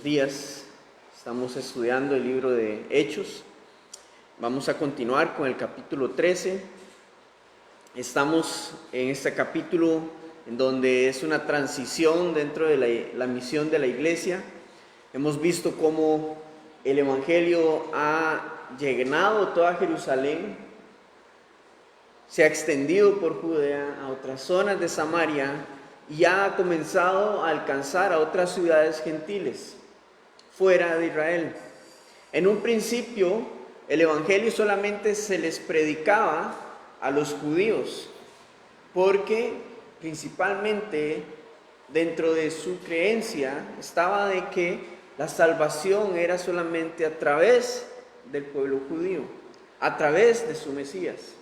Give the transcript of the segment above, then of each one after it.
Buenos días, estamos estudiando el libro de Hechos. Vamos a continuar con el capítulo 13. Estamos en este capítulo en donde es una transición dentro de la misión de la iglesia. Hemos visto cómo el evangelio ha llenado toda Jerusalén, se ha extendido por Judea a otras zonas de Samaria y ha comenzado a alcanzar a otras ciudades gentiles fuera de Israel. En un principio, el evangelio solamente se les predicaba a los judíos, porque principalmente dentro de su creencia estaba de que la salvación era solamente a través del pueblo judío, a través de su Mesías.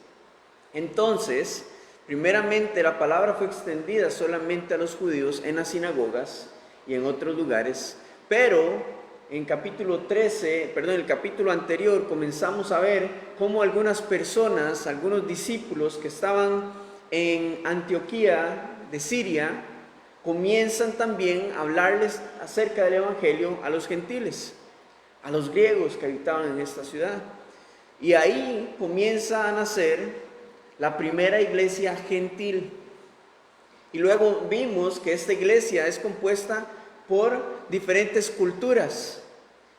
Entonces, primeramente la palabra fue extendida solamente a los judíos en las sinagogas y en otros lugares, pero en el capítulo anterior comenzamos a ver cómo algunas personas, algunos discípulos que estaban en Antioquía de Siria, comienzan también a hablarles acerca del evangelio a los gentiles, a los griegos que habitaban en esta ciudad. Y ahí comienza a nacer la primera iglesia gentil. Y luego vimos que esta iglesia es compuesta por diferentes culturas,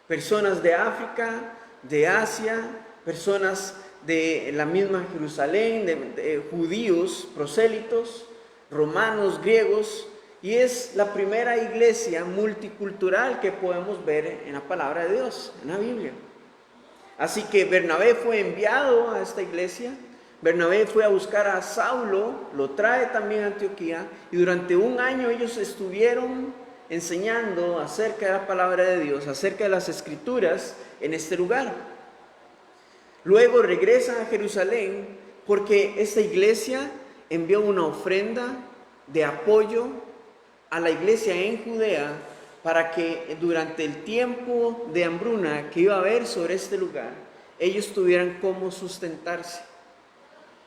personas de África, de Asia, personas de la misma Jerusalén, de judíos, prosélitos, romanos, griegos, y es la primera iglesia multicultural que podemos ver en la palabra de Dios, en la Biblia. Así que Bernabé fue enviado a esta iglesia. Bernabé fue a buscar a Saulo, lo trae también a Antioquía, y durante un año ellos estuvieron enseñando acerca de la palabra de Dios, acerca de las escrituras en este lugar. Luego regresan a Jerusalén porque esta iglesia envió una ofrenda de apoyo a la iglesia en Judea para que durante el tiempo de hambruna que iba a haber sobre este lugar, ellos tuvieran cómo sustentarse.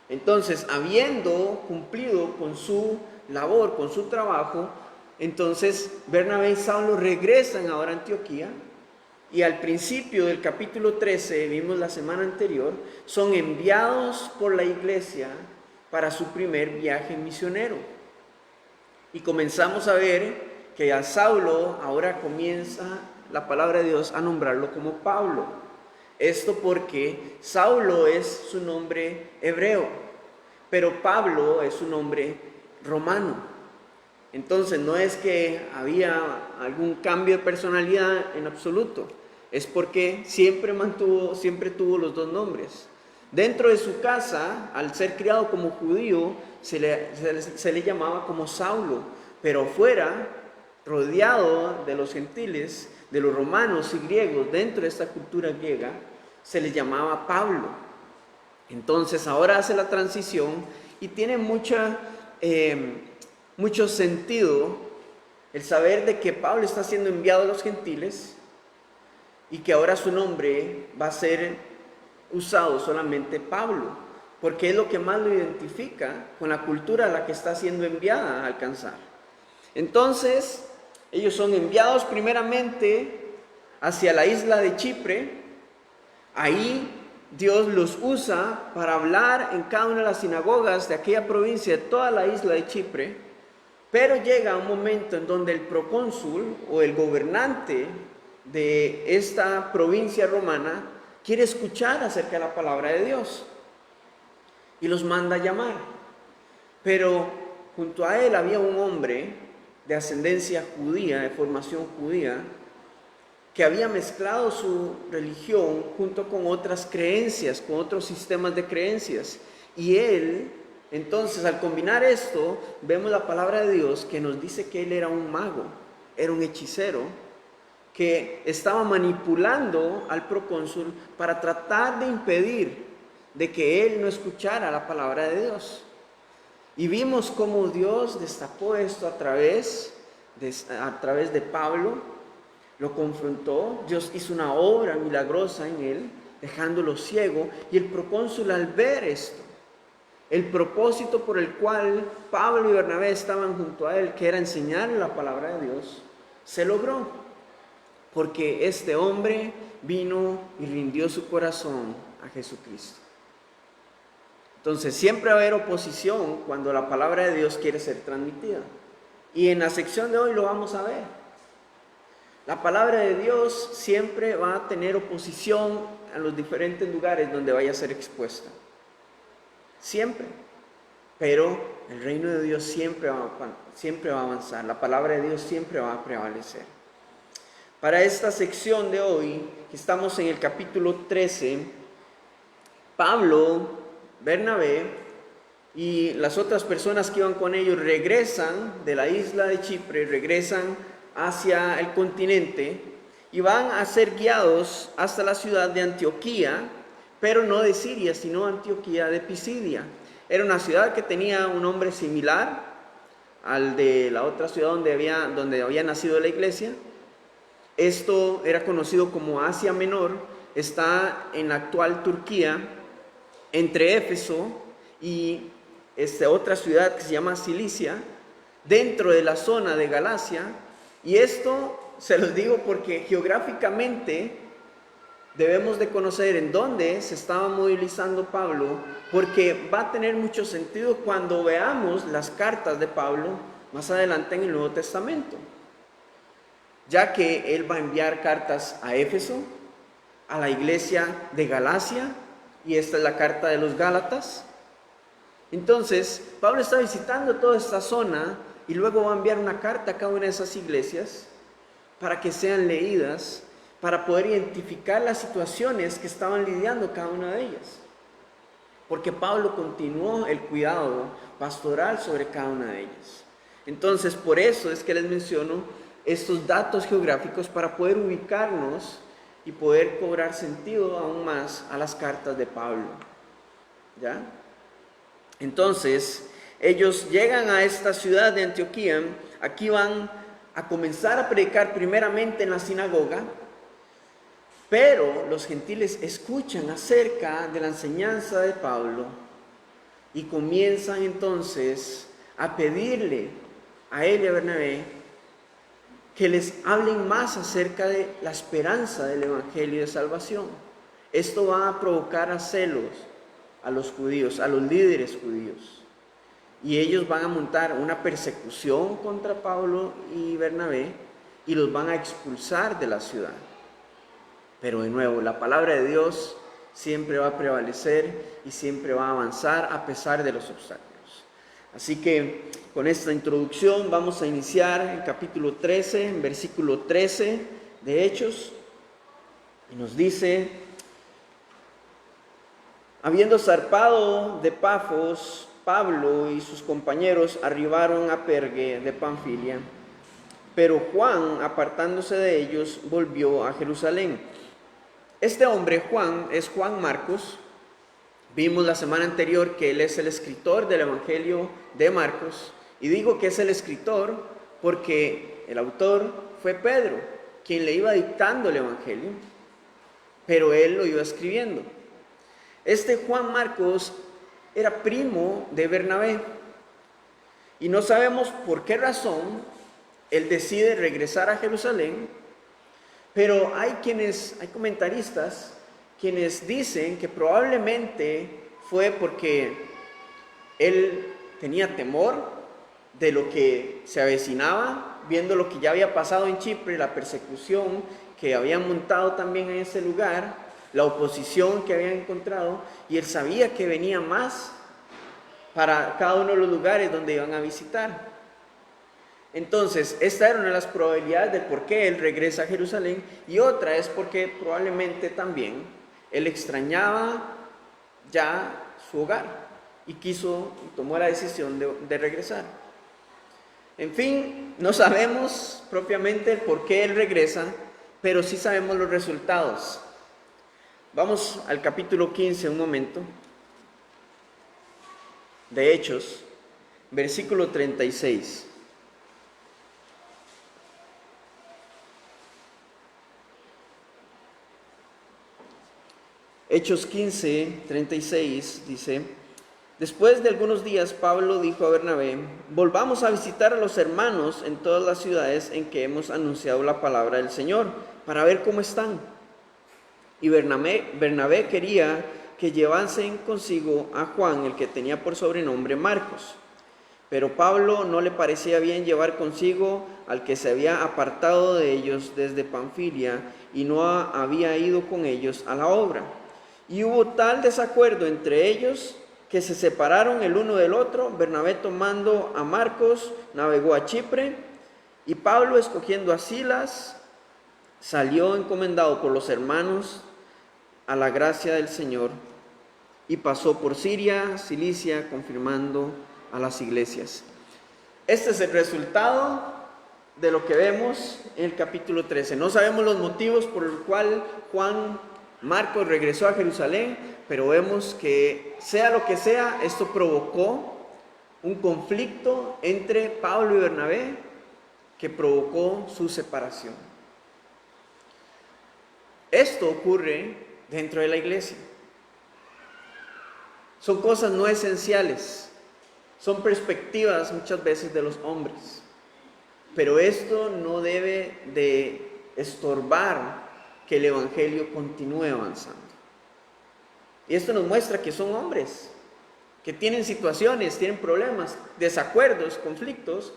Entonces, habiendo cumplido con su labor, con su trabajo, entonces Bernabé y Saulo regresan ahora a Antioquía, y al principio del capítulo 13, vimos la semana anterior, son enviados por la iglesia para su primer viaje misionero. Y comenzamos a ver que a Saulo ahora comienza la palabra de Dios a nombrarlo como Pablo. Esto porque Saulo es su nombre hebreo, pero Pablo es su nombre romano. Entonces no es que había algún cambio de personalidad en absoluto, es porque siempre tuvo los dos nombres. Dentro de su casa, al ser criado como judío, se le llamaba como Saulo, pero fuera, rodeado de los gentiles, de los romanos y griegos, dentro de esta cultura griega, se le llamaba Pablo. Entonces ahora hace la transición y tiene mucho sentido el saber de que Pablo está siendo enviado a los gentiles y que ahora su nombre va a ser usado solamente Pablo, porque es lo que más lo identifica con la cultura a la que está siendo enviada a alcanzar. Entonces, ellos son enviados primeramente hacia la isla de Chipre. Ahí Dios los usa para hablar en cada una de las sinagogas de aquella provincia, de toda la isla de Chipre, pero llega un momento en donde el procónsul o el gobernante de esta provincia romana quiere escuchar acerca de la palabra de Dios y los manda a llamar. Pero junto a él había un hombre de ascendencia judía, de formación judía, que había mezclado su religión junto con otras creencias, con otros sistemas de creencias. Y él, entonces, al combinar esto, vemos la palabra de Dios que nos dice que él era un mago, era un hechicero, que estaba manipulando al procónsul para tratar de impedir de que él no escuchara la palabra de Dios. Y vimos cómo Dios destapó esto a través de Pablo, lo confrontó, Dios hizo una obra milagrosa en él, dejándolo ciego, y el procónsul al ver esto, el propósito por el cual Pablo y Bernabé estaban junto a él, que era enseñarle la palabra de Dios, se logró. porque este hombre vino y rindió su corazón a Jesucristo. Entonces siempre va a haber oposición cuando la palabra de Dios quiere ser transmitida. Y en la sección de hoy lo vamos a ver. La palabra de Dios siempre va a tener oposición a los diferentes lugares donde vaya a ser expuesta. Siempre. Pero el reino de Dios siempre va a avanzar. La palabra de Dios siempre va a prevalecer. Para esta sección de hoy, que estamos en el capítulo 13, Pablo, Bernabé y las otras personas que iban con ellos regresan de la isla de Chipre, regresan hacia el continente y van a ser guiados hasta la ciudad de Antioquía, pero no de Siria, sino Antioquía de Pisidia. Era una ciudad que tenía un nombre similar al de la otra ciudad donde había nacido la iglesia. Esto era conocido como Asia Menor, está en la actual Turquía, entre Éfeso y otra ciudad que se llama Cilicia, dentro de la zona de Galacia. Y esto se los digo porque geográficamente debemos de conocer en dónde se estaba movilizando Pablo, porque va a tener mucho sentido cuando veamos las cartas de Pablo más adelante en el Nuevo Testamento, ya que él va a enviar cartas a Éfeso, a la iglesia de Galacia, y esta es la carta de los Gálatas. Entonces, Pablo está visitando toda esta zona y luego va a enviar una carta a cada una de esas iglesias para que sean leídas, para poder identificar las situaciones que estaban lidiando cada una de ellas. Porque Pablo continuó el cuidado pastoral sobre cada una de ellas. Entonces, por eso es que les menciono estos datos geográficos para poder ubicarnos y poder cobrar sentido aún más a las cartas de Pablo. ¿Ya? Entonces, ellos llegan a esta ciudad de Antioquía. Aquí van a comenzar a predicar primeramente en la sinagoga, pero los gentiles escuchan acerca de la enseñanza de Pablo y comienzan entonces a pedirle a él y a Bernabé que les hablen más acerca de la esperanza del evangelio de salvación. Esto va a provocar a celos a los judíos, a los líderes judíos. Y ellos van a montar una persecución contra Pablo y Bernabé y los van a expulsar de la ciudad. Pero de nuevo, la palabra de Dios siempre va a prevalecer y siempre va a avanzar a pesar de los obstáculos. Así que con esta introducción vamos a iniciar el capítulo 13, en versículo 13 de Hechos. Y nos dice: habiendo zarpado de Pafos, Pablo y sus compañeros arribaron a Pergue de Panfilia, pero Juan, apartándose de ellos, volvió a Jerusalén. Este hombre, Juan, es Juan Marcos. Vimos la semana anterior que él es el escritor del Evangelio de Marcos, y digo que es el escritor porque el autor fue Pedro, quien le iba dictando el Evangelio, pero él lo iba escribiendo. Este Juan Marcos era primo de Bernabé, y no sabemos por qué razón él decide regresar a Jerusalén, pero hay comentaristas quienes dicen que probablemente fue porque él tenía temor de lo que se avecinaba, viendo lo que ya había pasado en Chipre, la persecución que habían montado también en ese lugar, la oposición que habían encontrado, y él sabía que venía más para cada uno de los lugares donde iban a visitar. Entonces, esta era una de las probabilidades de por qué él regresa a Jerusalén, y otra es porque probablemente también él extrañaba ya su hogar y tomó la decisión de regresar. En fin, no sabemos propiamente por qué él regresa, pero sí sabemos los resultados. Vamos al capítulo 15 un momento, de Hechos, versículo 36. Hechos 15, 36 dice: Después de algunos días, Pablo dijo a Bernabé: volvamos a visitar a los hermanos en todas las ciudades en que hemos anunciado la palabra del Señor, para ver cómo están. Y Bernabé quería que llevasen consigo a Juan, el que tenía por sobrenombre Marcos. Pero Pablo no le parecía bien llevar consigo al que se había apartado de ellos desde Panfilia y no había ido con ellos a la obra. Y hubo tal desacuerdo entre ellos que se separaron el uno del otro. Bernabé, tomando a Marcos, navegó a Chipre, y Pablo, escogiendo a Silas, salió encomendado por los hermanos a la gracia del Señor, y pasó por Siria, Cilicia, confirmando a las iglesias. Este es el resultado de lo que vemos en el capítulo 13. No sabemos los motivos por los cuales Marcos regresó a Jerusalén, pero vemos que, sea lo que sea, esto provocó un conflicto entre Pablo y Bernabé que provocó su separación. Esto ocurre dentro de la iglesia. Son cosas no esenciales, son perspectivas muchas veces de los hombres, pero esto no debe de estorbar que el evangelio continúe avanzando. Y esto nos muestra que son hombres, que tienen situaciones, tienen problemas, desacuerdos, conflictos,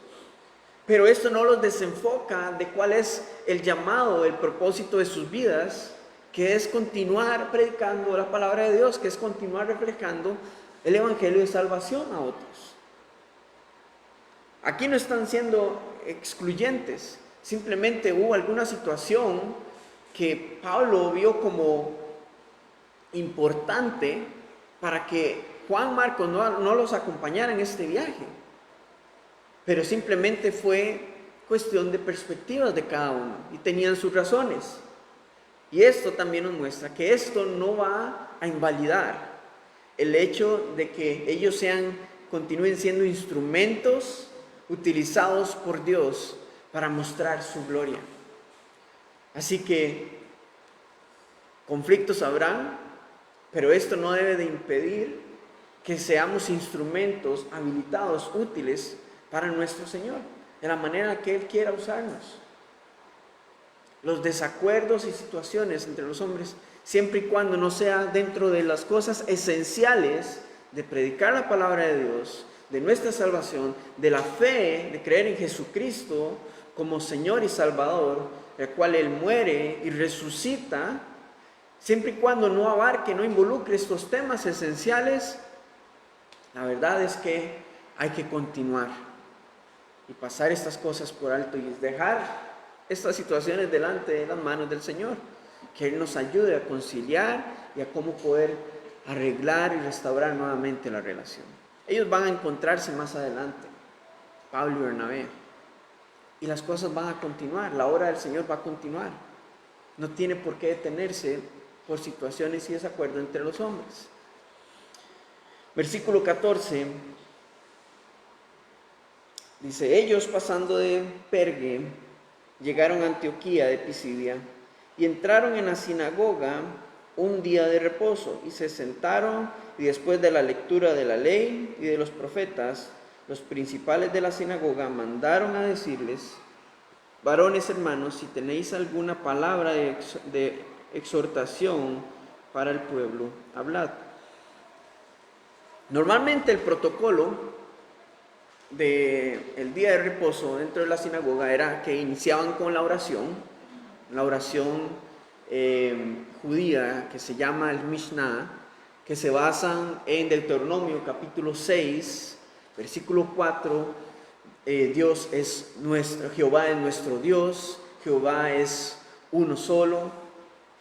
pero esto no los desenfoca de cuál es el llamado, el propósito de sus vidas, que es continuar predicando la palabra de Dios, que es continuar reflejando el evangelio de salvación a otros. Aquí no están siendo excluyentes, simplemente hubo alguna situación que Pablo vio como importante para que Juan Marcos no los acompañara en este viaje, pero simplemente fue cuestión de perspectivas de cada uno y tenían sus razones. Y esto también nos muestra que esto no va a invalidar el hecho de que ellos continúen siendo instrumentos utilizados por Dios para mostrar su gloria. Así que conflictos habrán, pero esto no debe de impedir que seamos instrumentos habilitados, útiles para nuestro Señor, de la manera que Él quiera usarnos. Los desacuerdos y situaciones entre los hombres, siempre y cuando no sea dentro de las cosas esenciales de predicar la palabra de Dios, de nuestra salvación, de la fe, de creer en Jesucristo como Señor y Salvador, el cual Él muere y resucita, siempre y cuando no abarque, no involucre estos temas esenciales, la verdad es que hay que continuar y pasar estas cosas por alto y dejar estas situaciones delante de las manos del Señor, que Él nos ayude a conciliar y a cómo poder arreglar y restaurar nuevamente la relación. Ellos van a encontrarse más adelante, Pablo y Bernabé, y las cosas van a continuar, la obra del Señor va a continuar. No tiene por qué detenerse por situaciones y desacuerdos entre los hombres. Versículo 14 dice: ellos, pasando de Perge, llegaron a Antioquía de Pisidia y entraron en la sinagoga un día de reposo y se sentaron, y después de la lectura de la ley y de los profetas, los principales de la sinagoga mandaron a decirles: varones hermanos, si tenéis alguna palabra de exhortación para el pueblo, hablad. Normalmente el protocolo del día de reposo dentro de la sinagoga era que iniciaban con la oración judía que se llama el Mishnah, que se basan en Deuteronomio capítulo 6, versículo 4, Dios es nuestro, Jehová es nuestro Dios, Jehová es uno solo,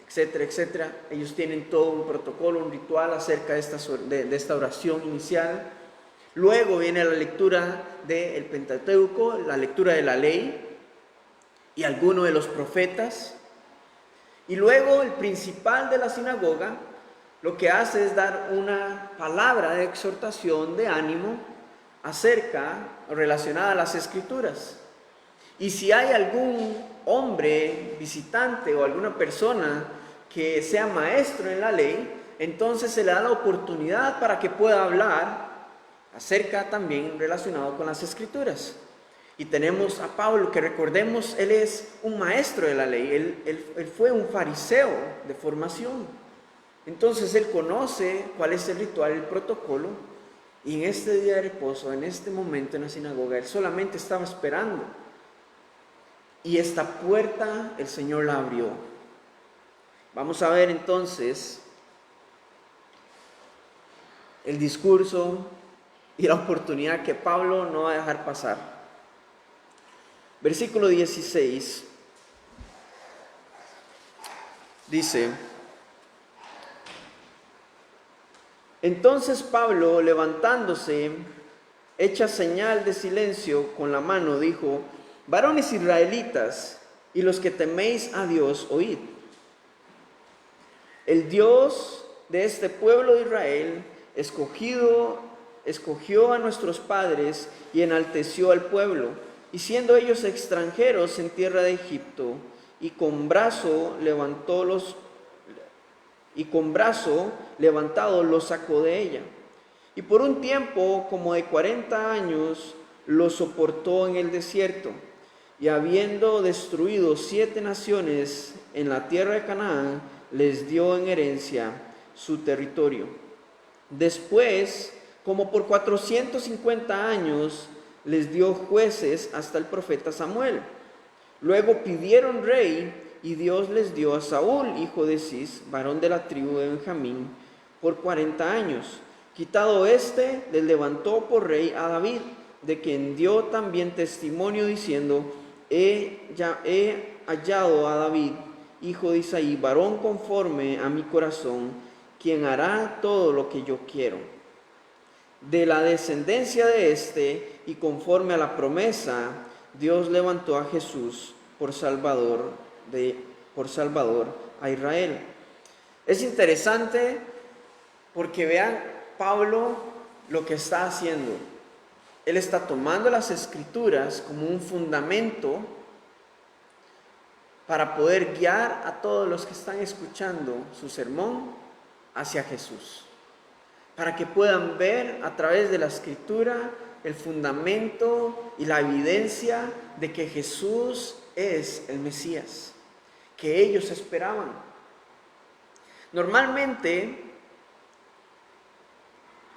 etcétera, etcétera. Ellos tienen todo un protocolo, un ritual acerca de esta oración inicial. Luego viene la lectura del Pentateuco, la lectura de la ley y alguno de los profetas. Y luego el principal de la sinagoga lo que hace es dar una palabra de exhortación, de ánimo, relacionada a las Escrituras. Y si hay algún hombre visitante o alguna persona que sea maestro en la ley, entonces se le da la oportunidad para que pueda hablar acerca también relacionado con las Escrituras. Y tenemos a Pablo, que recordemos, él es un maestro de la ley, él fue un fariseo de formación. Entonces él conoce cuál es el ritual, el protocolo, y en este día de reposo, en este momento en la sinagoga, él solamente estaba esperando. Y esta puerta el Señor la abrió. Vamos a ver entonces el discurso y la oportunidad que Pablo no va a dejar pasar. Versículo 16 dice: entonces Pablo, levantándose, hecha señal de silencio con la mano, dijo: varones israelitas, y los que teméis a Dios, oíd. El Dios de este pueblo de Israel escogió a nuestros padres y enalteció al pueblo, y siendo ellos extranjeros en tierra de Egipto, y con brazo levantado los sacó de ella. Y por un tiempo como de 40 años los soportó en el desierto, y habiendo destruido 7 naciones en la tierra de Canaán, les dio en herencia su territorio. Después, como por 450 años, les dio jueces hasta el profeta Samuel. Luego pidieron rey, y Dios les dio a Saúl, hijo de Cis, varón de la tribu de Benjamín, por 40 años. Quitado éste, les levantó por rey a David, de quien dio también testimonio diciendo: he hallado a David, hijo de Isaí, varón conforme a mi corazón, quien hará todo lo que yo quiero. De la descendencia de éste, y conforme a la promesa, Dios levantó a Jesús por Salvador a Israel. Es interesante porque vean Pablo lo que está haciendo. Él está tomando las Escrituras como un fundamento para poder guiar a todos los que están escuchando su sermón hacia Jesús, para que puedan ver a través de la Escritura el fundamento y la evidencia de que Jesús es el Mesías que ellos esperaban. Normalmente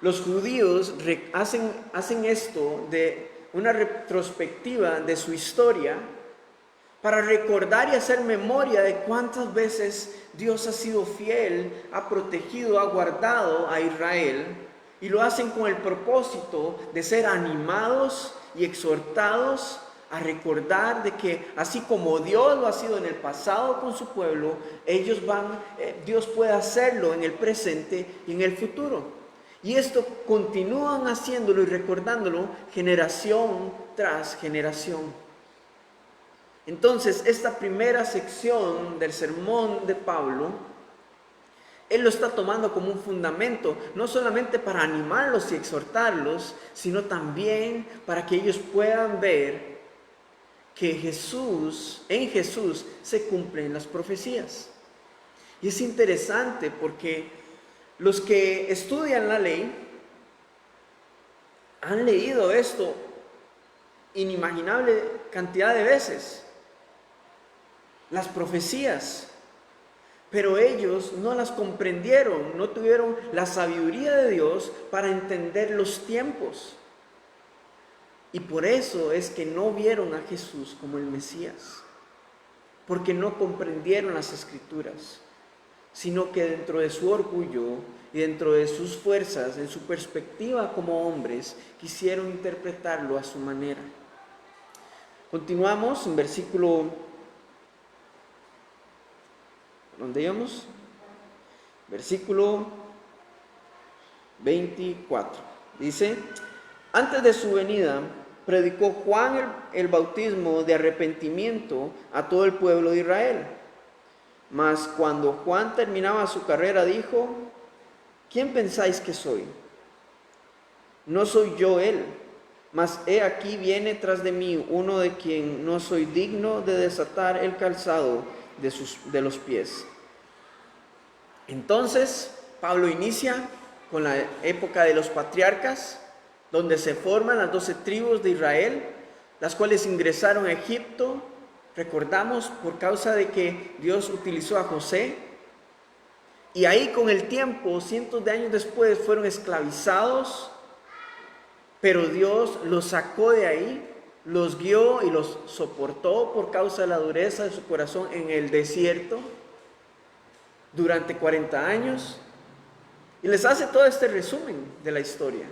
los judíos hacen esto de una retrospectiva de su historia para recordar y hacer memoria de cuántas veces Dios ha sido fiel, ha protegido, ha guardado a Israel, y lo hacen con el propósito de ser animados y exhortados a recordar de que así como Dios lo ha sido en el pasado con su pueblo, Dios puede hacerlo en el presente y en el futuro. Y esto continúan haciéndolo y recordándolo generación tras generación. Entonces, esta primera sección del sermón de Pablo, él lo está tomando como un fundamento, no solamente para animarlos y exhortarlos, sino también para que ellos puedan ver que en Jesús se cumplen las profecías. Y es interesante porque los que estudian la ley han leído esto inimaginable cantidad de veces, las profecías, pero ellos no las comprendieron, no tuvieron la sabiduría de Dios para entender los tiempos. Y por eso es que no vieron a Jesús como el Mesías, porque no comprendieron las Escrituras, sino que dentro de su orgullo y dentro de sus fuerzas, en su perspectiva como hombres, quisieron interpretarlo a su manera. Continuamos en versículo, ¿dónde íbamos? Versículo 24. Dice: antes de su venida, predicó Juan el bautismo de arrepentimiento a todo el pueblo de Israel. Mas cuando Juan terminaba su carrera, dijo: ¿quién pensáis que soy? No soy yo él, mas he aquí viene tras de mí uno de quien no soy digno de desatar el calzado de los pies. Entonces, Pablo inicia con la época de los patriarcas, donde se forman las 12 tribus de Israel, las cuales ingresaron a Egipto, recordamos, por causa de que Dios utilizó a José. Y ahí con el tiempo, cientos de años después, fueron esclavizados, pero Dios los sacó de ahí, los guió y los soportó por causa de la dureza de su corazón en el desierto durante 40 años. Y les hace todo este resumen de la historia,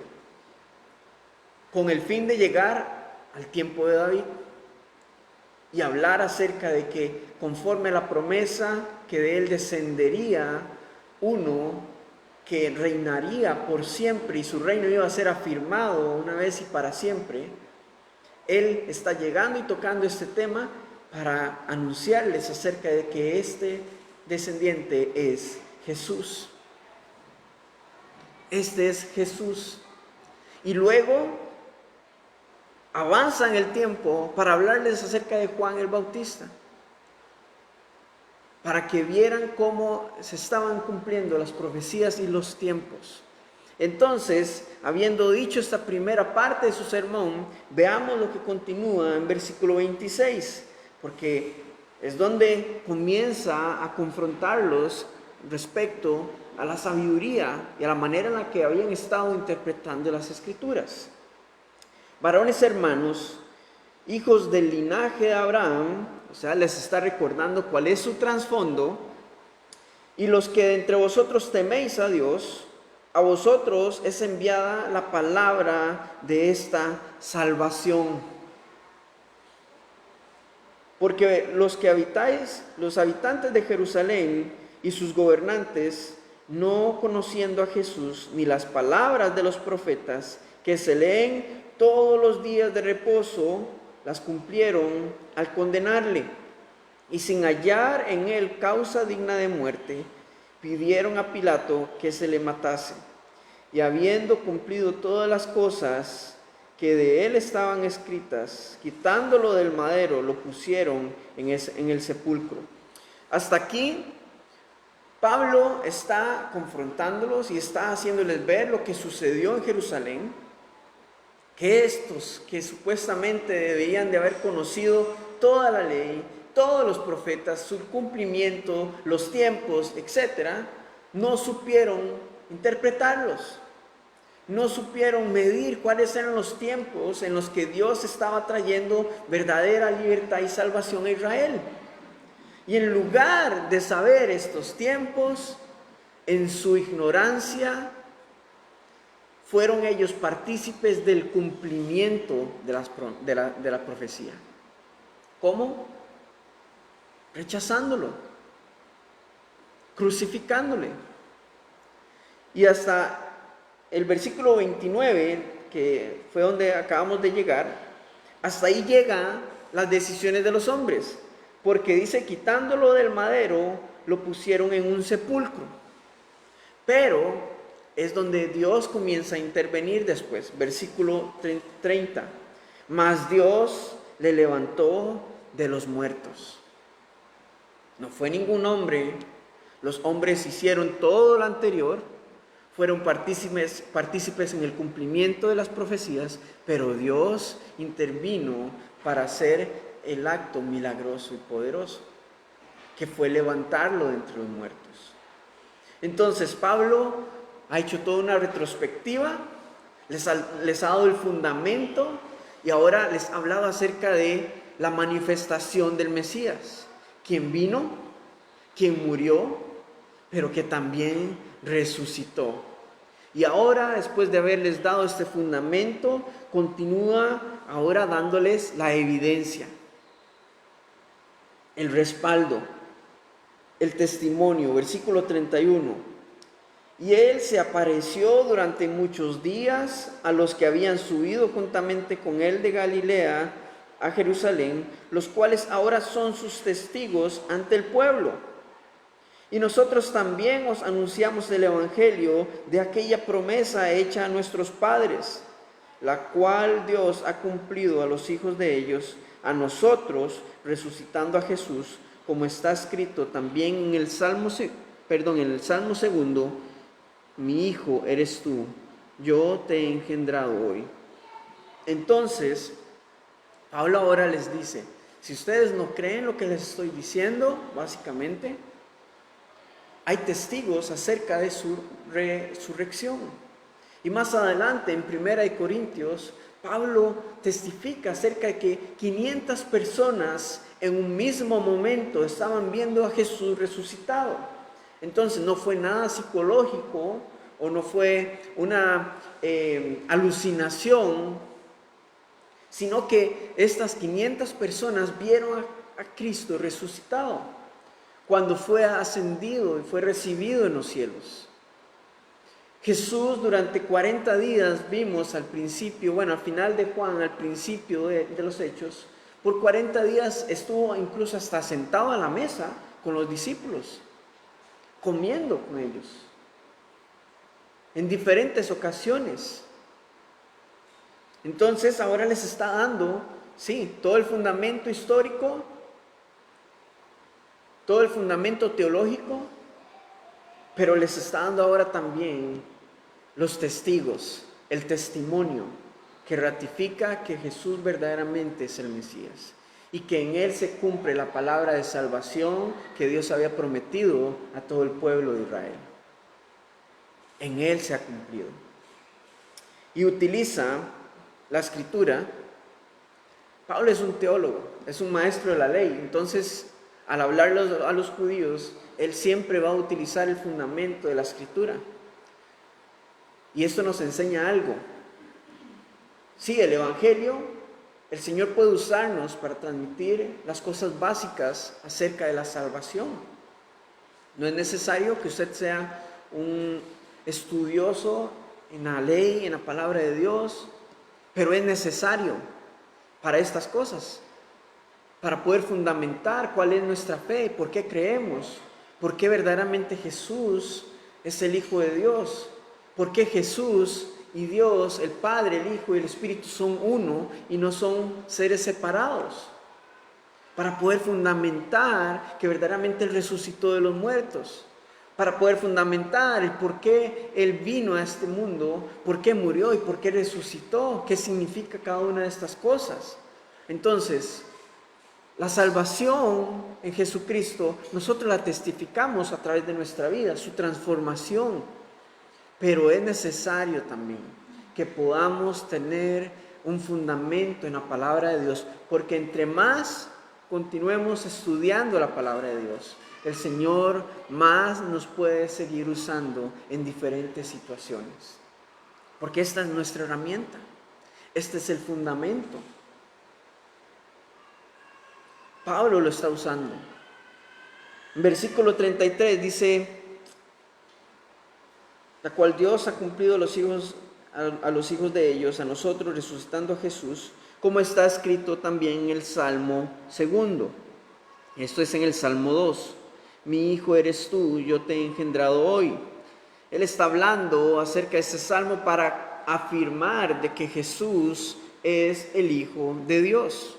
con el fin de llegar al tiempo de David y hablar acerca de que conforme a la promesa que de él descendería uno que reinaría por siempre y su reino iba a ser afirmado una vez y para siempre. Él está llegando y tocando este tema para anunciarles acerca de que este descendiente es Jesús. Este es Jesús. Y luego avanza en el tiempo para hablarles acerca de Juan el Bautista, para que vieran cómo se estaban cumpliendo las profecías y los tiempos. Entonces, habiendo dicho esta primera parte de su sermón, veamos lo que continúa en versículo 26, porque es donde comienza a confrontarlos respecto a la sabiduría y a la manera en la que habían estado interpretando las Escrituras. Varones hermanos, hijos del linaje de Abraham, o sea, les está recordando cuál es su trasfondo, y los que de entre vosotros teméis a Dios, a vosotros es enviada la palabra de esta salvación. Porque los habitantes de Jerusalén y sus gobernantes, no conociendo a Jesús ni las palabras de los profetas que se leen todos los días de reposo, las cumplieron al condenarle, y sin hallar en él causa digna de muerte, pidieron a Pilato que se le matase. Y habiendo cumplido todas las cosas que de él estaban escritas, quitándolo del madero, lo pusieron en el sepulcro. Hasta aquí Pablo está confrontándolos y está haciéndoles ver lo que sucedió en Jerusalén, que estos que supuestamente debían de haber conocido toda la ley, todos los profetas, su cumplimiento, los tiempos, etc., no supieron interpretarlos, no supieron medir cuáles eran los tiempos en los que Dios estaba trayendo verdadera libertad y salvación a Israel. Y en lugar de saber estos tiempos, en su ignorancia, fueron ellos partícipes del cumplimiento de la profecía. ¿Cómo? Rechazándolo, crucificándole. Y hasta el versículo 29, que fue donde acabamos de llegar, hasta ahí llegan las decisiones de los hombres, porque dice, quitándolo del madero, lo pusieron en un sepulcro. Pero es donde Dios comienza a intervenir después, versículo 30. Mas Dios le levantó de los muertos. No fue ningún hombre, los hombres hicieron todo lo anterior, fueron partícipes en el cumplimiento de las profecías, pero Dios intervino para hacer el acto milagroso y poderoso, que fue levantarlo de entre los muertos. Entonces Pablo ha hecho toda una retrospectiva, les ha dado el fundamento y ahora les ha hablado acerca de la manifestación del Mesías, quien vino, quien murió, pero que también resucitó. Y ahora, después de haberles dado este fundamento, continúa ahora dándoles la evidencia, el respaldo, el testimonio. Versículo 31. Y él se apareció durante muchos días a los que habían subido juntamente con él de Galilea a Jerusalén, los cuales ahora son sus testigos ante el pueblo. Y nosotros también os anunciamos el evangelio de aquella promesa hecha a nuestros padres, la cual Dios ha cumplido a los hijos de ellos, a nosotros, resucitando a Jesús, como está escrito también en el Salmo segundo: mi hijo eres tú, yo te he engendrado hoy. Entonces, Pablo ahora les dice, si ustedes no creen lo que les estoy diciendo, básicamente, hay testigos acerca de su resurrección. Y más adelante, en 1 Corintios, Pablo testifica acerca de que 500 personas en un mismo momento estaban viendo a Jesús resucitado. Entonces no fue nada psicológico o no fue una alucinación, sino que estas 500 personas vieron a Cristo resucitado cuando fue ascendido y fue recibido en los cielos. Jesús durante 40 días vimos al principio, al final de Juan, al principio de los Hechos, por 40 días estuvo incluso hasta sentado a la mesa con los discípulos, comiendo con ellos, en diferentes ocasiones. Entonces ahora les está dando, sí, todo el fundamento histórico, todo el fundamento teológico, pero les está dando ahora también los testigos, el testimonio que ratifica que Jesús verdaderamente es el Mesías y que en Él se cumple la palabra de salvación que Dios había prometido a todo el pueblo de Israel. En Él se ha cumplido. Y utiliza la Escritura. Pablo es un teólogo, es un maestro de la ley, entonces al hablar a los judíos, él siempre va a utilizar el fundamento de la Escritura. Y esto nos enseña algo. Sí, el Evangelio, el Señor puede usarnos para transmitir las cosas básicas acerca de la salvación. No es necesario que usted sea un estudioso en la ley, en la palabra de Dios, pero es necesario para estas cosas, para poder fundamentar cuál es nuestra fe, por qué creemos, por qué verdaderamente Jesús es el Hijo de Dios, por qué Jesús y Dios, el Padre, el Hijo y el Espíritu son uno y no son seres separados, para poder fundamentar que verdaderamente Él resucitó de los muertos, para poder fundamentar el por qué Él vino a este mundo, por qué murió y por qué resucitó, qué significa cada una de estas cosas. Entonces, la salvación en Jesucristo, nosotros la testificamos a través de nuestra vida, su transformación, pero es necesario también que podamos tener un fundamento en la palabra de Dios, porque entre más continuemos estudiando la palabra de Dios, el Señor más nos puede seguir usando en diferentes situaciones. Porque esta es nuestra herramienta. Este es el fundamento. Pablo lo está usando. En versículo 33 dice, la cual Dios ha cumplido a los hijos de ellos, a nosotros resucitando a Jesús, como está escrito también en el Salmo 2. Esto es en el Salmo 2. Mi hijo eres tú, yo te he engendrado hoy. Él está hablando acerca de ese salmo para afirmar de que Jesús es el Hijo de Dios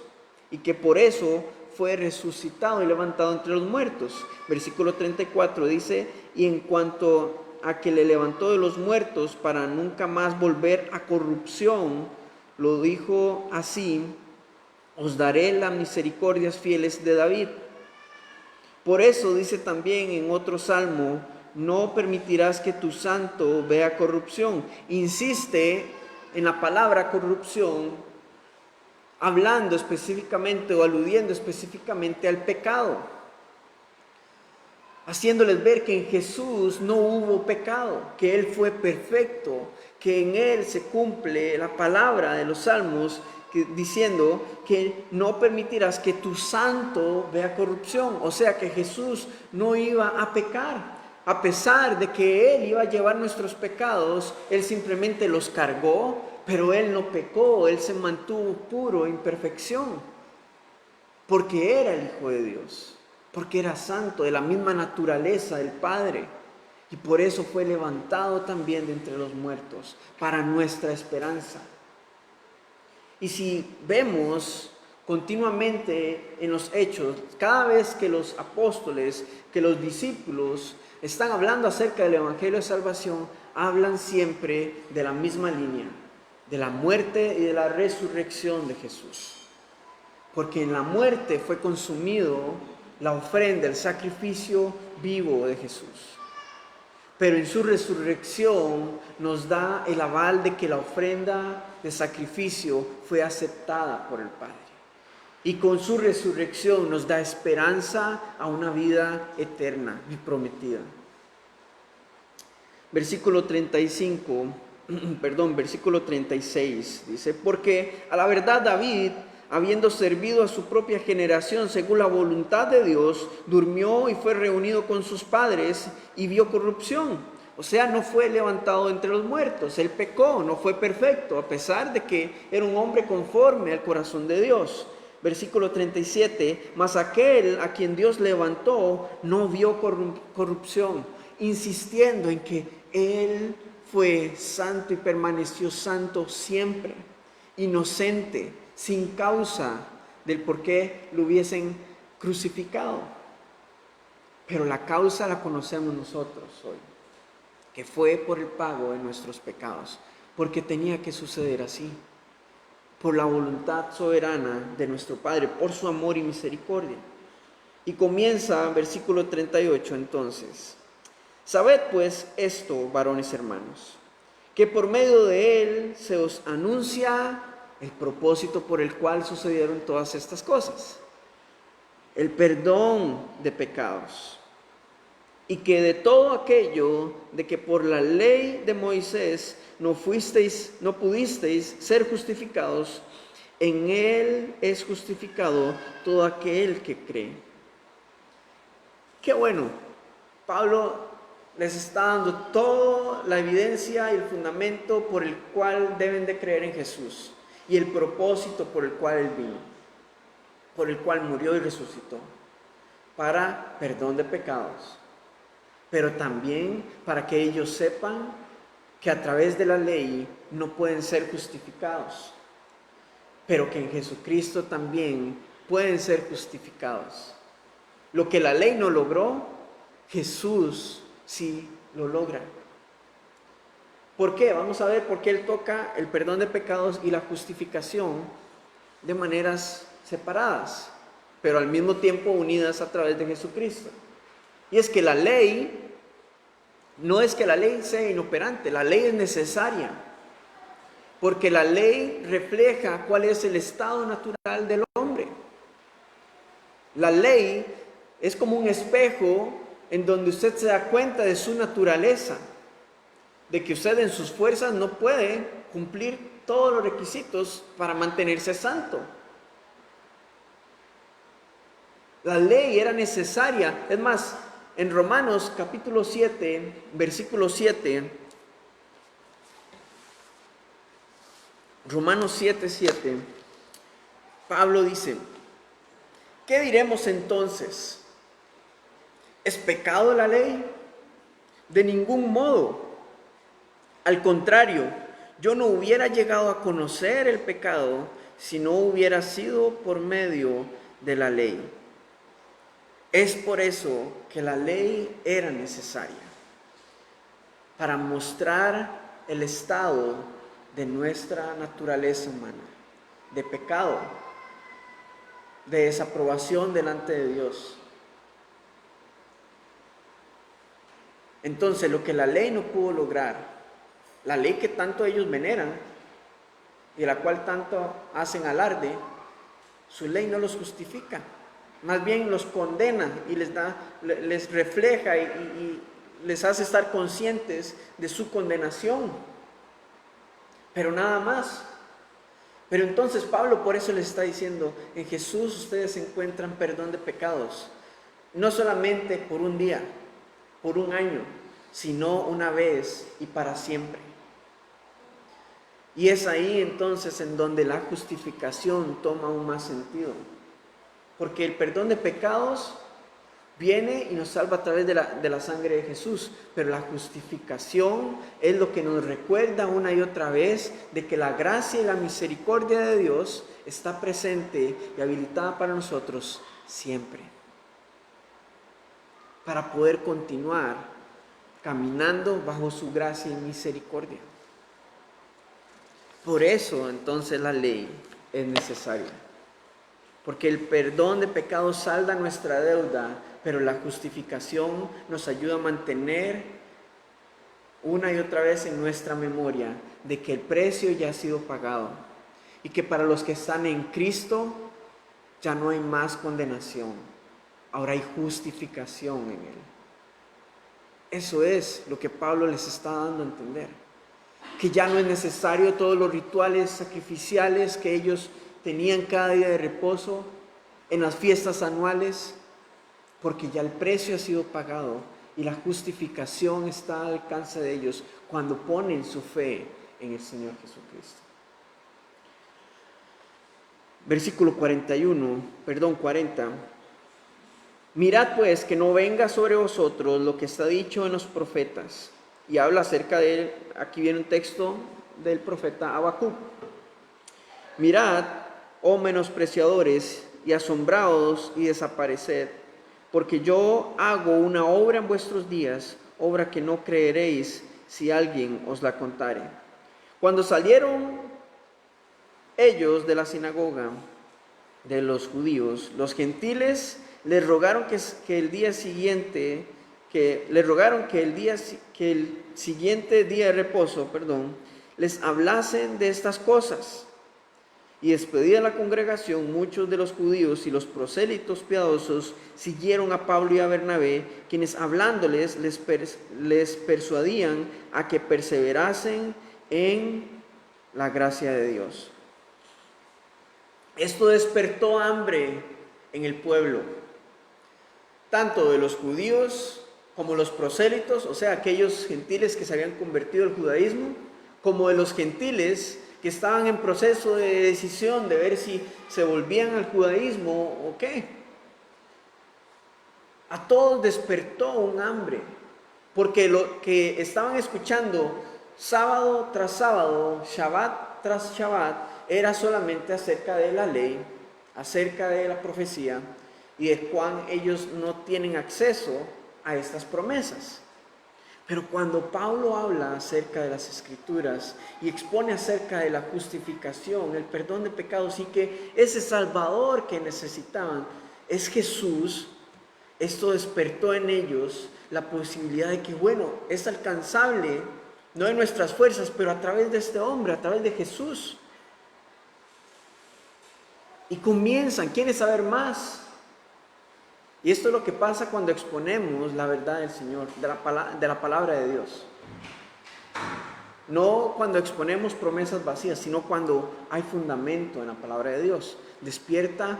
y que por eso fue resucitado y levantado entre los muertos. Versículo 34 dice, y en cuanto a que le levantó de los muertos para nunca más volver a corrupción, lo dijo así, os daré las misericordias fieles de David. Por eso dice también en otro salmo, no permitirás que tu santo vea corrupción. Insiste en la palabra corrupción, hablando específicamente o aludiendo específicamente al pecado, haciéndoles ver que en Jesús no hubo pecado, que Él fue perfecto, que en Él se cumple la palabra de los salmos, diciendo que no permitirás que tu santo vea corrupción. O sea que Jesús no iba a pecar. A pesar de que Él iba a llevar nuestros pecados, Él simplemente los cargó, pero Él no pecó, Él se mantuvo puro en perfección, porque era el Hijo de Dios, porque era santo, de la misma naturaleza del Padre, y por eso fue levantado también de entre los muertos, para nuestra esperanza. Y si vemos continuamente en los hechos, cada vez que los apóstoles, que los discípulos están hablando acerca del Evangelio de Salvación, hablan siempre de la misma línea, de la muerte y de la resurrección de Jesús. Porque en la muerte fue consumido la ofrenda, el sacrificio vivo de Jesús. Pero en su resurrección nos da el aval de que la ofrenda de sacrificio fue aceptada por el Padre. Y con su resurrección nos da esperanza a una vida eterna y prometida. Versículo 36 dice: porque a la verdad David, habiendo servido a su propia generación según la voluntad de Dios, durmió y fue reunido con sus padres y vio corrupción. O sea, no fue levantado entre los muertos, él pecó, no fue perfecto, a pesar de que era un hombre conforme al corazón de Dios. Versículo 37, mas aquel a quien Dios levantó no vio corrupción, insistiendo en que él fue santo y permaneció santo siempre, inocente, sin causa del por qué lo hubiesen crucificado. Pero la causa la conocemos nosotros hoy, que fue por el pago de nuestros pecados, porque tenía que suceder así, por la voluntad soberana de nuestro Padre, por su amor y misericordia. Y comienza versículo 38 entonces: sabed pues esto, varones hermanos, que por medio de él se os anuncia el propósito por el cual sucedieron todas estas cosas, el perdón de pecados, y que de todo aquello de que por la ley de Moisés no pudisteis ser justificados, en él es justificado todo aquel que cree. Qué bueno, Pablo les está dando toda la evidencia y el fundamento por el cual deben de creer en Jesús y el propósito por el cual él vino, por el cual murió y resucitó, para perdón de pecados, pero también para que ellos sepan que a través de la ley no pueden ser justificados, pero que en Jesucristo también pueden ser justificados. Lo que la ley no logró, Jesús sí lo logra. ¿Por qué? Vamos a ver por qué él toca el perdón de pecados y la justificación de maneras separadas, pero al mismo tiempo unidas a través de Jesucristo. Y es que la ley, no es que la ley sea inoperante, la ley es necesaria, porque la ley refleja cuál es el estado natural del hombre. La ley es como un espejo en donde usted se da cuenta de su naturaleza, de que usted en sus fuerzas no puede cumplir todos los requisitos para mantenerse santo. La ley era necesaria. Es más, en Romanos capítulo 7, versículo 7, Romanos 7, Pablo dice: ¿qué diremos entonces? ¿Es pecado la ley? De ningún modo. Al contrario, yo no hubiera llegado a conocer el pecado si no hubiera sido por medio de la ley. Es por eso que la ley era necesaria, para mostrar el estado de nuestra naturaleza humana, de pecado, de desaprobación delante de Dios. Entonces, lo que la ley no pudo lograr, la ley que tanto ellos veneran y de la cual tanto hacen alarde, su ley no los justifica, más bien los condena y les refleja y les hace estar conscientes de su condenación, pero nada más. Pero entonces Pablo por eso les está diciendo: en Jesús ustedes encuentran perdón de pecados, no solamente por un día, por un año, sino una vez y para siempre. Y es ahí entonces en donde la justificación toma aún más sentido, porque el perdón de pecados Viene y nos salva a través de la sangre de Jesús, pero la justificación es lo que nos recuerda una y otra vez de que la gracia y la misericordia de Dios está presente y habilitada para nosotros siempre, para poder continuar caminando bajo su gracia y misericordia. Por eso entonces la ley es necesaria, porque el perdón de pecados salda nuestra deuda, pero la justificación nos ayuda a mantener una y otra vez en nuestra memoria de que el precio ya ha sido pagado y que para los que están en Cristo ya no hay más condenación, ahora hay justificación en Él. Eso es lo que Pablo les está dando a entender, que ya no es necesario todos los rituales sacrificiales que ellos tenían cada día de reposo en las fiestas anuales, porque ya el precio ha sido pagado y la justificación está al alcance de ellos cuando ponen su fe en el Señor Jesucristo. Versículo 40. Mirad pues que no venga sobre vosotros lo que está dicho en los profetas. Y habla acerca de él, aquí viene un texto del profeta Habacuc. Mirad, oh menospreciadores, y asombraos y desapareced, porque yo hago una obra en vuestros días, obra que no creeréis si alguien os la contare. Cuando salieron ellos de la sinagoga de los judíos, los gentiles les rogaron que el siguiente día de reposo, les hablasen de estas cosas. Y despedida la congregación, muchos de los judíos y los prosélitos piadosos siguieron a Pablo y a Bernabé, quienes hablándoles les persuadían a que perseverasen en la gracia de Dios. Esto despertó hambre en el pueblo, tanto de los judíos como los prosélitos, o sea, aquellos gentiles que se habían convertido al judaísmo, como de los gentiles que estaban en proceso de decisión de ver si se volvían al judaísmo o qué. A todos despertó un hambre, porque lo que estaban escuchando sábado tras sábado, Shabbat tras Shabbat, era solamente acerca de la ley, acerca de la profecía, y de cuán ellos no tienen acceso a estas promesas. Pero cuando Pablo habla acerca de las Escrituras y expone acerca de la justificación, el perdón de pecados y que ese Salvador que necesitaban es Jesús, esto despertó en ellos la posibilidad de que, bueno, es alcanzable, no en nuestras fuerzas, pero a través de este hombre, a través de Jesús. Y quieren saber más. Y esto es lo que pasa cuando exponemos la verdad del Señor, de la palabra de Dios. No cuando exponemos promesas vacías, sino cuando hay fundamento en la palabra de Dios. Despierta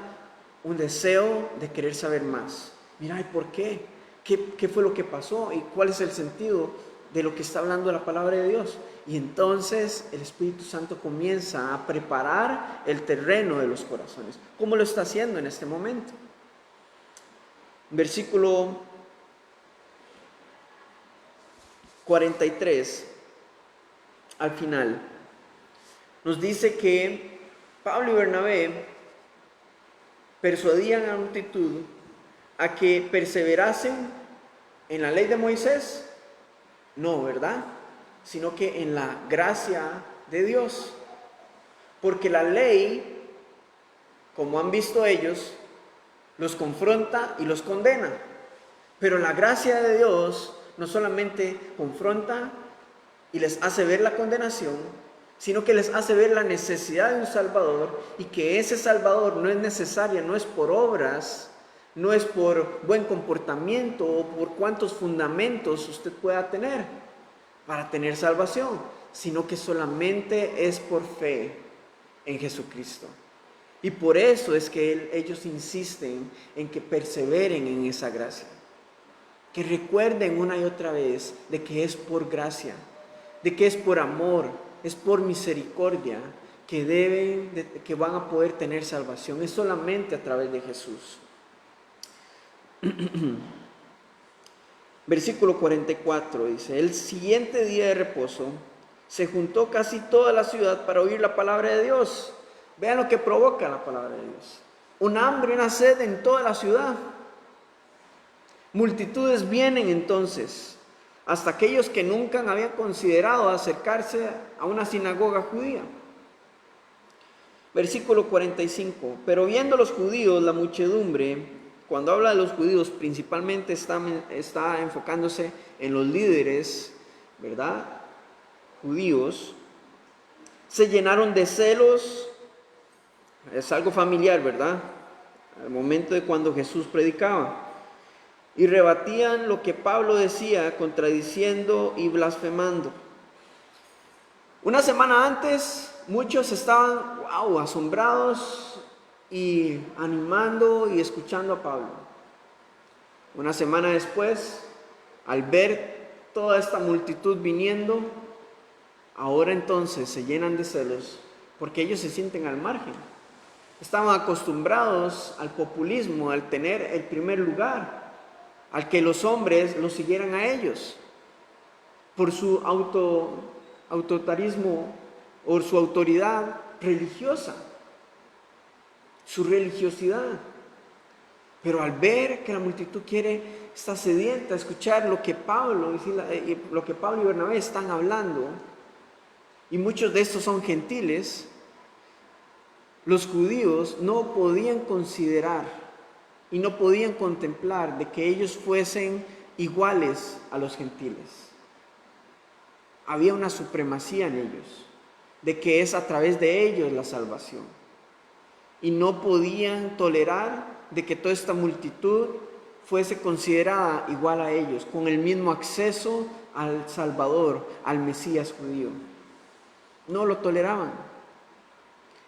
un deseo de querer saber más. Mira, ¿y por qué? ¿Qué fue lo que pasó? ¿Y cuál es el sentido de lo que está hablando la palabra de Dios? Y entonces el Espíritu Santo comienza a preparar el terreno de los corazones, como lo está haciendo en este momento. Versículo 43, al final, nos dice que Pablo y Bernabé persuadían a la multitud a que perseverasen en la ley de Moisés, no, ¿verdad? Sino que en la gracia de Dios. Porque la ley, como han visto ellos, los confronta y los condena. Pero la gracia de Dios no solamente confronta y les hace ver la condenación, sino que les hace ver la necesidad de un Salvador y que ese Salvador no es necesario, no es por obras, no es por buen comportamiento o por cuántos fundamentos usted pueda tener para tener salvación, sino que solamente es por fe en Jesucristo. Y por eso es que ellos insisten en que perseveren en esa gracia. Que recuerden una y otra vez de que es por gracia, de que es por amor, es por misericordia que van a poder tener salvación. Es solamente a través de Jesús. Versículo 44 dice: el siguiente día de reposo se juntó casi toda la ciudad para oír la palabra de Dios. Vean lo que provoca la palabra de Dios: un hambre, una sed en toda la ciudad. Multitudes vienen entonces, hasta aquellos que nunca habían considerado acercarse a una sinagoga judía. Versículo 45: pero viendo los judíos la muchedumbre, cuando habla de los judíos principalmente está enfocándose en los líderes, ¿verdad?, judíos, se llenaron de celos. Es algo familiar, ¿verdad?, al momento de cuando Jesús predicaba. Y rebatían lo que Pablo decía, contradiciendo y blasfemando. Una semana antes, muchos estaban asombrados y animando y escuchando a Pablo. Una semana después, al ver toda esta multitud viniendo, ahora entonces se llenan de celos porque ellos se sienten al margen. Estaban acostumbrados al populismo, al tener el primer lugar, al que los hombres los siguieran a ellos por su autoritarismo o su autoridad religiosa, su religiosidad. Pero al ver que la multitud está sedienta a escuchar lo que Pablo y Bernabé están hablando, y muchos de estos son gentiles, los judíos no podían considerar y no podían contemplar de que ellos fuesen iguales a los gentiles. Había una supremacía en ellos, de que es a través de ellos la salvación. Y no podían tolerar de que toda esta multitud fuese considerada igual a ellos, con el mismo acceso al Salvador, al Mesías judío. No lo toleraban.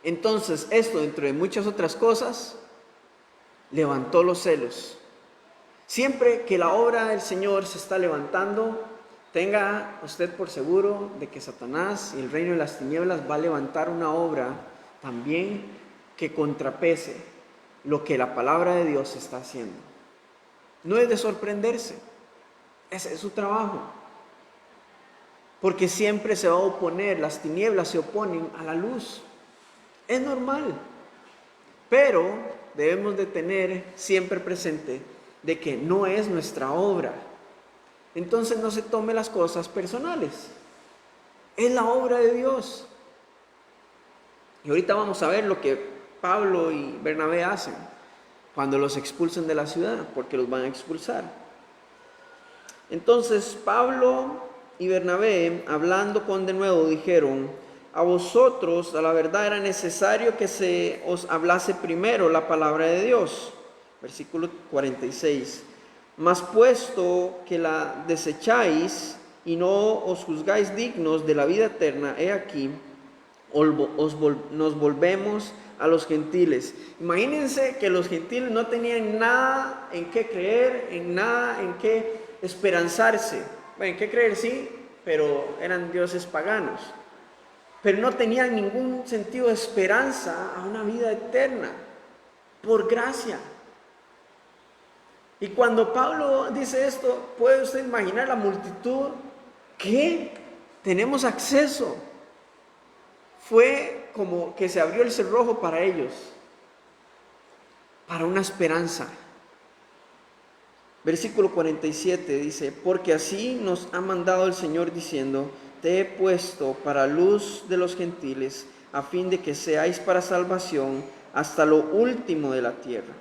Entonces, esto, entre de muchas otras cosas, levantó los celos. Siempre que la obra del Señor se está levantando, tenga usted por seguro de que Satanás y el reino de las tinieblas va a levantar una obra también que contrapese lo que la palabra de Dios está haciendo. No es de sorprenderse, ese es su trabajo, porque siempre se va a oponer, las tinieblas se oponen a la luz, es normal, pero debemos de tener siempre presente de que no es nuestra obra. Entonces no se tome las cosas personales, es la obra de Dios. Y ahorita vamos a ver lo que Pablo y Bernabé hacen cuando los expulsan de la ciudad, porque los van a expulsar. Entonces Pablo y Bernabé, hablando de nuevo, dijeron: a vosotros, a la verdad, era necesario que se os hablase primero la palabra de Dios. Versículo 46. Mas puesto que la desecháis y no os juzgáis dignos de la vida eterna, he aquí, nos volvemos a los gentiles. Imagínense que los gentiles no tenían nada en qué creer, en nada en qué esperanzarse. Bueno, en qué creer sí, pero eran dioses paganos. Pero no tenían ningún sentido de esperanza a una vida eterna, por gracia. Y cuando Pablo dice esto, ¿puede usted imaginar la multitud que tenemos acceso? Fue como que se abrió el cerrojo para ellos, para una esperanza. Versículo 47 dice: porque así nos ha mandado el Señor diciendo: te he puesto para luz de los gentiles, a fin de que seáis para salvación hasta lo último de la tierra.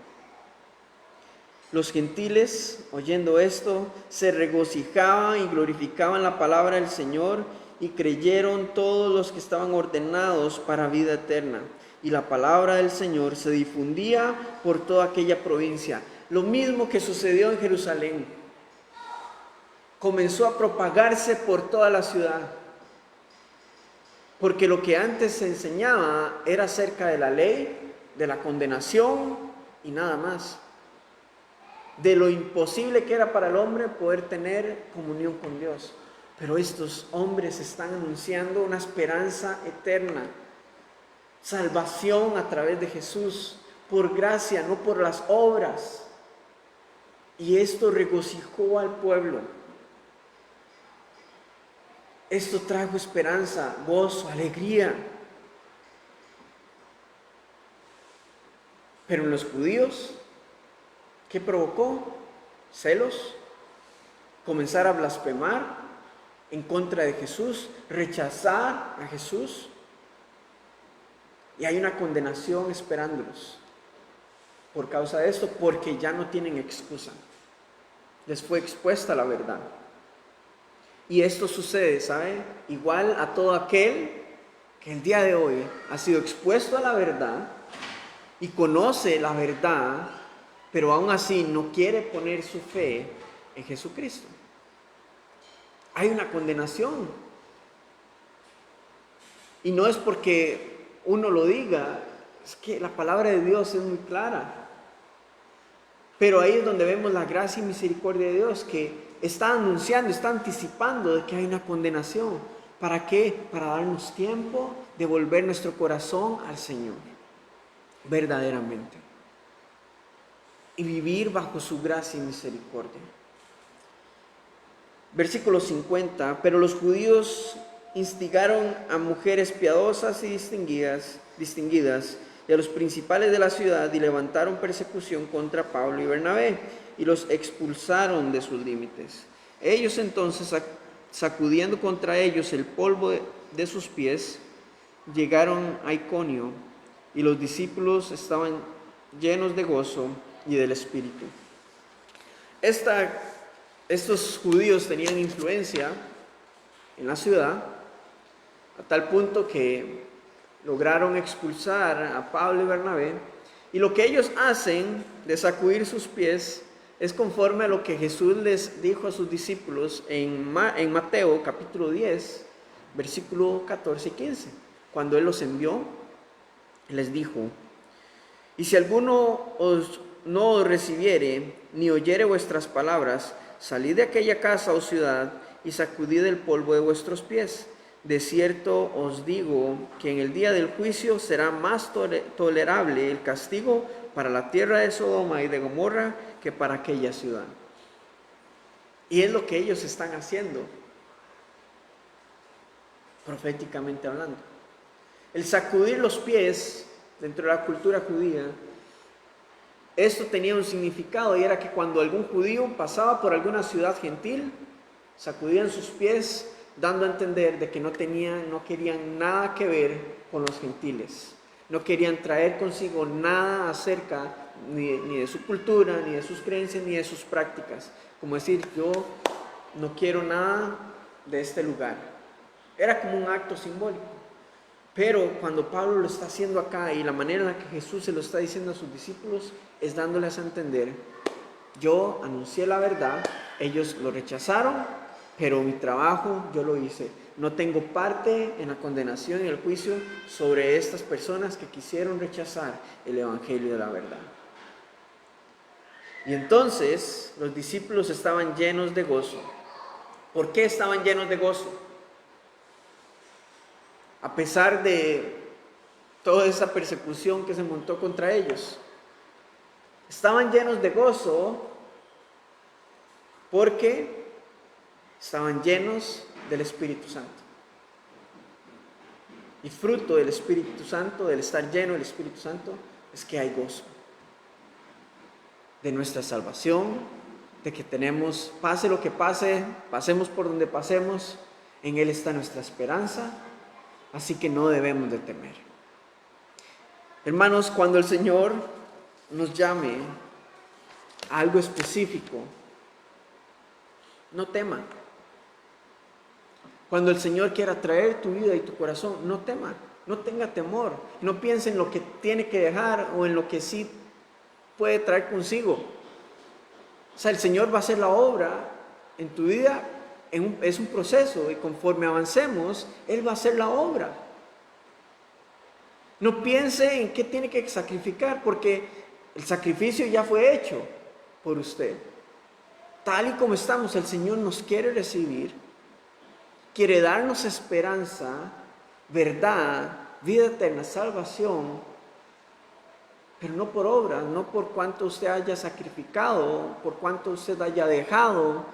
Los gentiles, oyendo esto, se regocijaban y glorificaban la palabra del Señor, y creyeron todos los que estaban ordenados para vida eterna. Y la palabra del Señor se difundía por toda aquella provincia. Lo mismo que sucedió en Jerusalén. Comenzó a propagarse por toda la ciudad. Porque lo que antes se enseñaba era acerca de la ley, de la condenación y nada más. De lo imposible que era para el hombre poder tener comunión con Dios. Pero estos hombres están anunciando una esperanza eterna, salvación a través de Jesús, por gracia, no por las obras. Y esto regocijó al pueblo. Esto trajo esperanza, gozo, alegría. Pero en los judíos, ¿qué provocó? Celos, comenzar a blasfemar en contra de Jesús, rechazar a Jesús. Y hay una condenación esperándolos por causa de esto, porque ya no tienen excusa. Les fue expuesta la verdad. Y esto sucede, ¿sabe? Igual a todo aquel que el día de hoy ha sido expuesto a la verdad y conoce la verdad, pero aún así no quiere poner su fe en Jesucristo. Hay una condenación. Y no es porque uno lo diga, es que la palabra de Dios es muy clara. Pero ahí es donde vemos la gracia y misericordia de Dios, que está anunciando, está anticipando de que hay una condenación. ¿Para qué? Para darnos tiempo de volver nuestro corazón al Señor, verdaderamente. Y vivir bajo su gracia y misericordia. Versículo 50, pero los judíos instigaron a mujeres piadosas y distinguidas, y a los principales de la ciudad, y levantaron persecución contra Pablo y Bernabé, y los expulsaron de sus límites. Ellos entonces, sacudiendo contra ellos el polvo de sus pies, llegaron a Iconio, y los discípulos estaban llenos de gozo y del Espíritu. Estos judíos tenían influencia en la ciudad, a tal punto que lograron expulsar a Pablo y Bernabé, y lo que ellos hacen de sacudir sus pies es conforme a lo que Jesús les dijo a sus discípulos en Mateo capítulo 10, versículo 14 y 15, cuando Él los envió, les dijo: y si alguno no os recibiere, ni oyere vuestras palabras, salid de aquella casa o ciudad, y sacudid el polvo de vuestros pies. De cierto os digo que en el día del juicio será más tolerable el castigo para la tierra de Sodoma y de Gomorra que para aquella ciudad. Y es lo que ellos están haciendo, proféticamente hablando. El sacudir los pies dentro de la cultura judía, esto tenía un significado, y era que cuando algún judío pasaba por alguna ciudad gentil, sacudían sus pies, dando a entender de que no querían nada que ver con los gentiles. No querían traer consigo nada acerca ni de su cultura, ni de sus creencias, ni de sus prácticas. Como decir, yo no quiero nada de este lugar. Era como un acto simbólico. Pero cuando Pablo lo está haciendo acá, y la manera en la que Jesús se lo está diciendo a sus discípulos, es dándoles a entender: yo anuncié la verdad, ellos lo rechazaron, pero mi trabajo yo lo hice. No tengo parte en la condenación y el juicio sobre estas personas que quisieron rechazar el evangelio de la verdad. Y entonces los discípulos estaban llenos de gozo. ¿Por qué estaban llenos de gozo? A pesar de toda esa persecución que se montó contra ellos. Estaban llenos de gozo porque estaban llenos del Espíritu Santo. Y fruto del Espíritu Santo, del estar lleno del Espíritu Santo, es que hay gozo. De nuestra salvación, de que tenemos, pase lo que pase, pasemos por donde pasemos, en Él está nuestra esperanza, así que no debemos de temer. Hermanos, cuando el Señor nos llame a algo específico, no tema. Cuando el Señor quiera traer tu vida y tu corazón, no tema, no tenga temor, no piense en lo que tiene que dejar o en lo que sí puede traer consigo. O sea, el Señor va a hacer la obra en tu vida, es un proceso, y conforme avancemos, Él va a hacer la obra. No piense en qué tiene que sacrificar, porque el sacrificio ya fue hecho por usted. Tal y como estamos, el Señor nos quiere recibir, quiere darnos esperanza, verdad, vida eterna, salvación, pero no por obras, no por cuánto usted haya sacrificado, por cuánto usted haya dejado,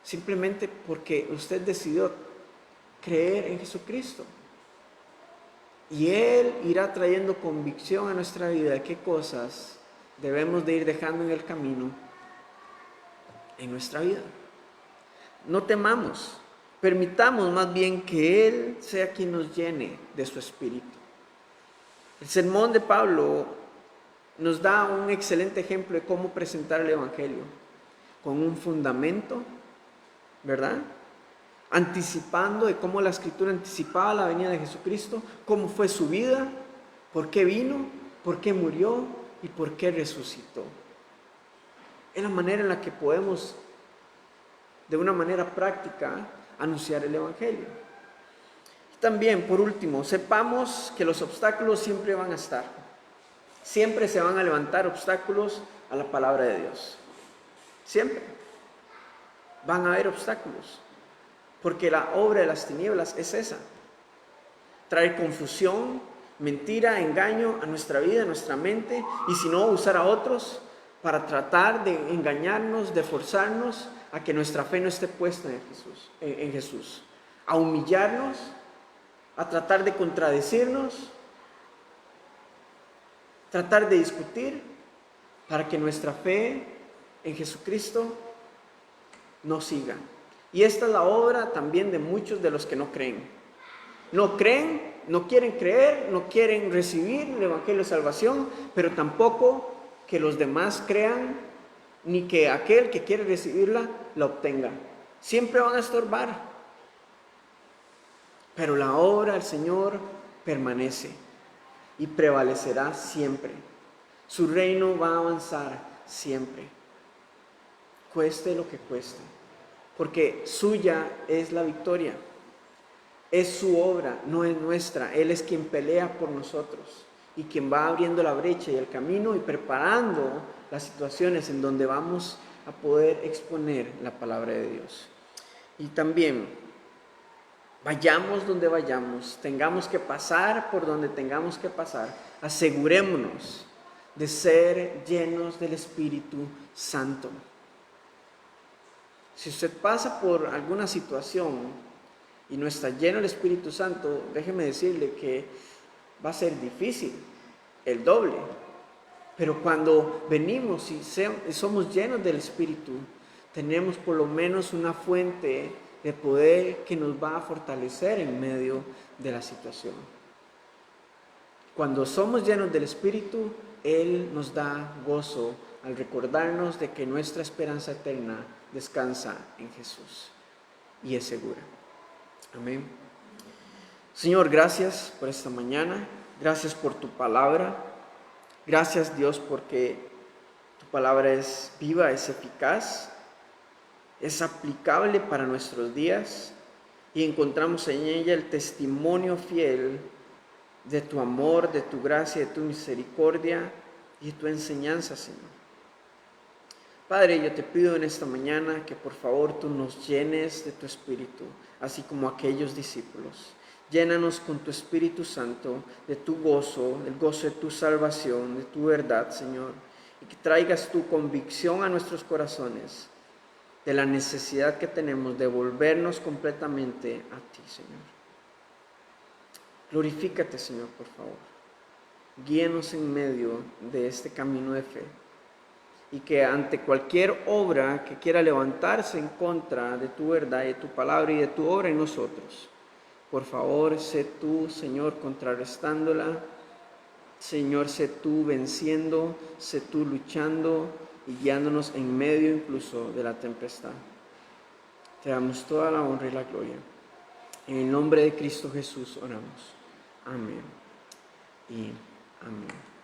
simplemente porque usted decidió creer en Jesucristo. Y Él irá trayendo convicción a nuestra vida de qué cosas debemos de ir dejando en el camino en nuestra vida. No temamos, permitamos más bien que Él sea quien nos llene de su Espíritu. El sermón de Pablo nos da un excelente ejemplo de cómo presentar el Evangelio, con un fundamento, ¿verdad? Anticipando de cómo la Escritura anticipaba la venida de Jesucristo, cómo fue su vida, por qué vino, por qué murió y por qué resucitó. Es la manera en la que podemos, de una manera práctica, anunciar el Evangelio. Y también, por último, sepamos que los obstáculos siempre van a estar. Siempre se van a levantar obstáculos a la palabra de Dios. Siempre van a haber obstáculos. Porque la obra de las tinieblas es esa. Traer confusión, mentira, engaño a nuestra vida, a nuestra mente. Y si no, usar a otros para tratar de engañarnos, de forzarnos a que nuestra fe no esté puesta en Jesús. A humillarnos, a tratar de contradecirnos, tratar de discutir para que nuestra fe en Jesucristo no siga. Y esta es la obra también de muchos de los que no creen. No creen, no quieren creer, no quieren recibir el Evangelio de Salvación, pero tampoco que los demás crean, ni que aquel que quiere recibirla la obtenga. Siempre van a estorbar. Pero la obra del Señor permanece y prevalecerá siempre. Su reino va a avanzar siempre, cueste lo que cueste, porque suya es la victoria. Es su obra, no es nuestra. Él es quien pelea por nosotros y quien va abriendo la brecha y el camino y preparando las situaciones en donde vamos a poder exponer la palabra de Dios. Y también, vayamos donde vayamos, tengamos que pasar por donde tengamos que pasar, asegurémonos de ser llenos del Espíritu Santo. Si usted pasa por alguna situación y no está lleno del Espíritu Santo, déjeme decirle que va a ser difícil, el doble. Pero cuando venimos y somos llenos del Espíritu, tenemos por lo menos una fuente de poder que nos va a fortalecer en medio de la situación. Cuando somos llenos del Espíritu, Él nos da gozo al recordarnos de que nuestra esperanza eterna descansa en Jesús y es segura. Amén. Señor, gracias por esta mañana. Gracias por tu palabra. Gracias, Dios, porque tu palabra es viva, es eficaz, es aplicable para nuestros días y encontramos en ella el testimonio fiel de tu amor, de tu gracia, de tu misericordia y de tu enseñanza, Señor. Padre, yo te pido en esta mañana que por favor tú nos llenes de tu Espíritu, así como aquellos discípulos. Llénanos con tu Espíritu Santo, de tu gozo, el gozo de tu salvación, de tu verdad, Señor. Y que traigas tu convicción a nuestros corazones de la necesidad que tenemos de volvernos completamente a ti, Señor. Glorifícate, Señor, por favor. Guíenos en medio de este camino de fe. Y que ante cualquier obra que quiera levantarse en contra de tu verdad y de tu palabra y de tu obra en nosotros, por favor, sé tú, Señor, contrarrestándola. Señor, sé tú venciendo, sé tú luchando y guiándonos en medio incluso de la tempestad. Te damos toda la honra y la gloria. En el nombre de Cristo Jesús oramos. Amén y amén.